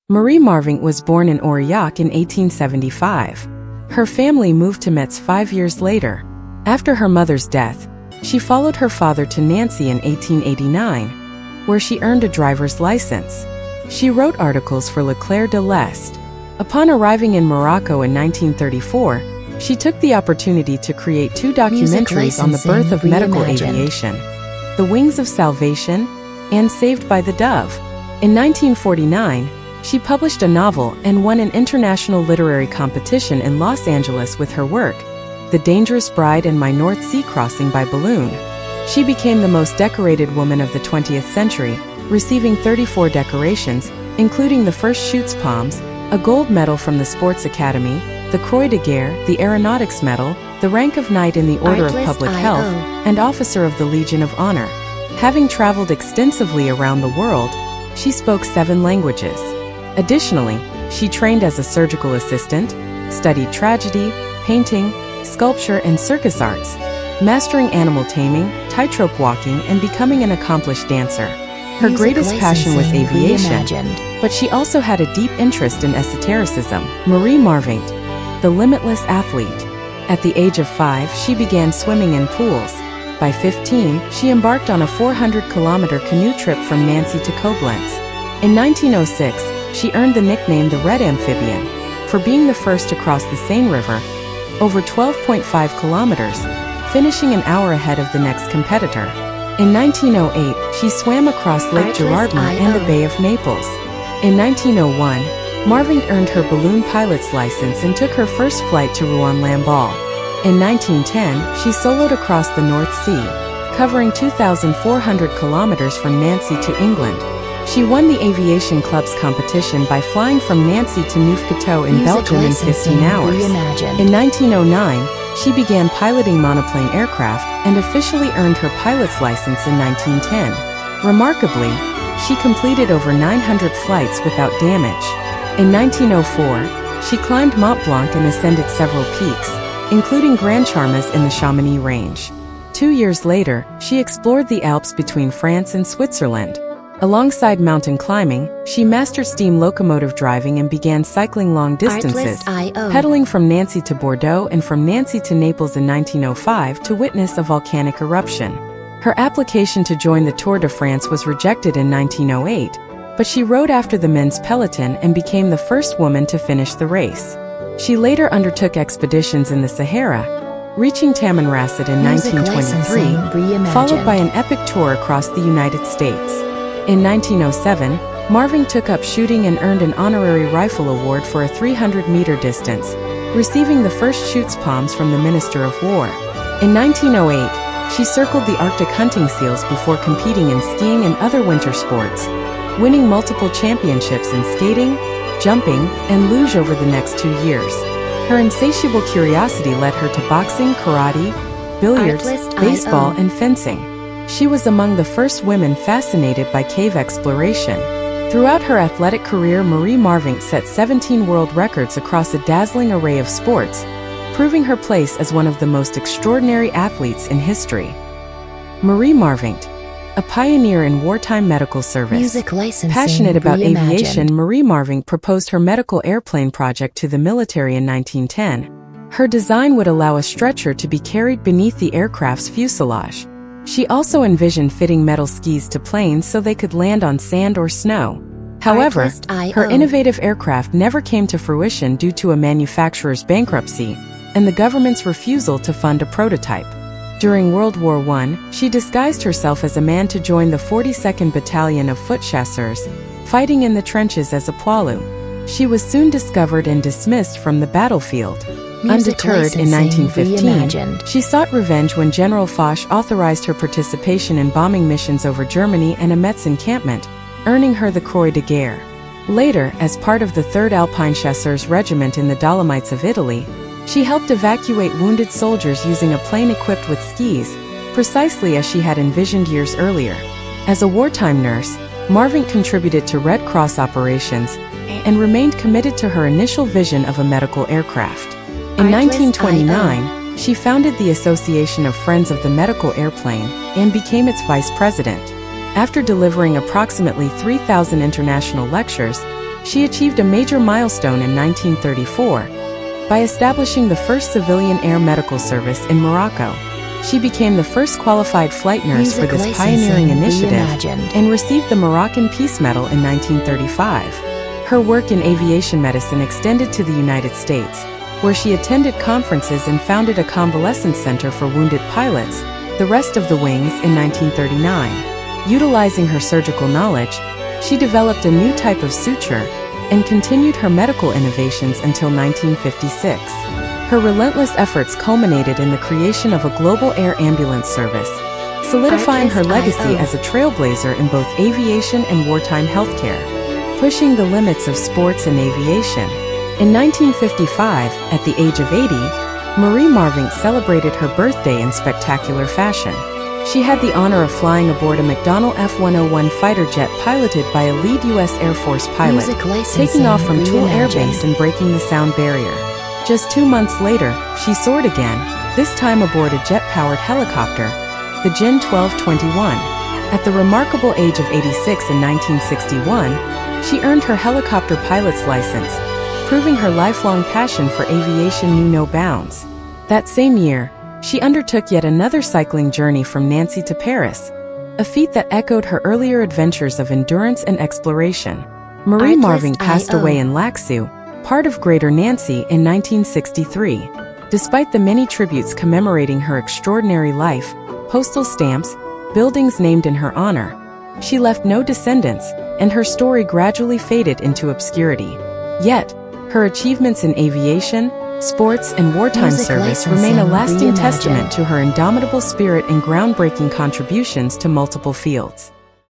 Marie Marvingt was born in Aurillac in 1875. Her family moved to Metz 5 years later. After her mother's death, she followed her father to Nancy in 1889, where she earned a driver's license. She wrote articles for Leclerc de l'Est. Upon arriving in Morocco in 1934, she took the opportunity to create 2 documentaries on the birth of medical aviation, The Wings of Salvation and Saved by the Dove. In 1949, she published a novel and won an international literary competition in Los Angeles with her work, The Dangerous Bride and My North Sea Crossing by Balloon. She became the most decorated woman of the 20th century, receiving 34 decorations, including the first Chutes Palms, a gold medal from the Sports Academy, the Croix de Guerre, the Aeronautics Medal, the rank of Knight in the Order of Public Health, and Officer of the Legion of Honor. Having traveled extensively around the world, she spoke 7 languages. Additionally, she trained as a surgical assistant, studied tragedy, painting, sculpture, and circus arts, mastering animal taming, tightrope walking, and becoming an accomplished dancer. Her greatest passion was aviation, but she also had a deep interest in esotericism. Marie Marvingt, the limitless athlete. At the age of 5, she began swimming in pools. By 15, she embarked on a 400-kilometer canoe trip from Nancy to Koblenz. In 1906, she earned the nickname the Red Amphibian for being the first to cross the Seine River, over 12.5 kilometers, finishing an hour ahead of the next competitor. In 1908, she swam across Lake Girardmer and the Bay of Naples. In 1901, Marvingt earned her balloon pilot's license and took her first flight to Rouen-Lamballe. In 1910, she soloed across the North Sea, covering 2,400 kilometers from Nancy to England. She won the Aviation Club's competition by flying from Nancy to Neufchâteau in Belgium in 15 hours. In 1909, she began piloting monoplane aircraft and officially earned her pilot's license in 1910. Remarkably, she completed over 900 flights without damage. In 1904, she climbed Mont Blanc and ascended several peaks, including Grand Charmes in the Chamonix Range. 2 years later, she explored the Alps between France and Switzerland. Alongside mountain climbing, she mastered steam locomotive driving and began cycling long distances, pedaling from Nancy to Bordeaux and from Nancy to Naples in 1905 to witness a volcanic eruption. Her application to join the Tour de France was rejected in 1908, but she rode after the men's peloton and became the first woman to finish the race. She later undertook expeditions in the Sahara, reaching Tamanrasset in 1923, followed by an epic tour across the United States. In 1907, Marvingt took up shooting and earned an honorary rifle award for a 300-meter distance, receiving the first Chutes Palms from the Minister of War. In 1908, she circled the Arctic hunting seals before competing in skiing and other winter sports, winning multiple championships in skating, jumping, and luge over the next 2 years. Her insatiable curiosity led her to boxing, karate, billiards, baseball, and fencing. She was among the first women fascinated by cave exploration. Throughout her athletic career, Marie Marvingt set 17 world records across a dazzling array of sports, proving her place as one of the most extraordinary athletes in history. Marie Marvingt, a pioneer in wartime medical service. Passionate about aviation, Marie Marvingt proposed her medical airplane project to the military in 1910. Her design would allow a stretcher to be carried beneath the aircraft's fuselage. She also envisioned fitting metal skis to planes so they could land on sand or snow. However, her innovative aircraft never came to fruition due to a manufacturer's bankruptcy and the government's refusal to fund a prototype. During World War I, she disguised herself as a man to join the 42nd Battalion of Foot Chasseurs, fighting in the trenches as a poilu. She was soon discovered and dismissed from the battlefield. Undeterred, in 1915, she sought revenge when General Foch authorized her participation in bombing missions over Germany and a Metz encampment, earning her the Croix de Guerre. Later, as part of the 3rd Alpine Chasseurs Regiment in the Dolomites of Italy, she helped evacuate wounded soldiers using a plane equipped with skis, precisely as she had envisioned years earlier. As a wartime nurse, Marvingt contributed to Red Cross operations and remained committed to her initial vision of a medical aircraft. In 1929, she founded the Association of Friends of the Medical Airplane and became its vice president. After delivering approximately 3,000 international lectures, She achieved a major milestone in 1934 by establishing the first civilian air medical service in Morocco. She became the first qualified flight nurse for this pioneering initiative and received the Moroccan Peace Medal in 1935. Her work in aviation medicine extended to the United States, where she attended conferences and founded a convalescence center for wounded pilots, the rest of the wings, in 1939. Utilizing her surgical knowledge, she developed a new type of suture and continued her medical innovations until 1956. Her relentless efforts culminated in the creation of a global air ambulance service, solidifying her legacy as a trailblazer in both aviation and wartime healthcare. Pushing the limits of sports and aviation. In 1955, at the age of 80, Marie Marvingt celebrated her birthday in spectacular fashion. She had the honor of flying aboard a McDonnell F-101 fighter jet piloted by a lead U.S. Air Force pilot, taking off from Toul Air Base and breaking the sound barrier. Just 2 months later, she soared again, this time aboard a jet-powered helicopter, the Jin 1221. At the remarkable age of 86 in 1961, she earned her helicopter pilot's license, proving her lifelong passion for aviation knew no bounds. That same year, she undertook yet another cycling journey from Nancy to Paris, a feat that echoed her earlier adventures of endurance and exploration. Marie Marvingt passed away in Laxou, part of Greater Nancy, in 1963. Despite the many tributes commemorating her extraordinary life, postal stamps, buildings named in her honor, she left no descendants, and her story gradually faded into obscurity. Yet, her achievements in aviation, sports, and wartime service remain a lasting testament to her indomitable spirit and groundbreaking contributions to multiple fields.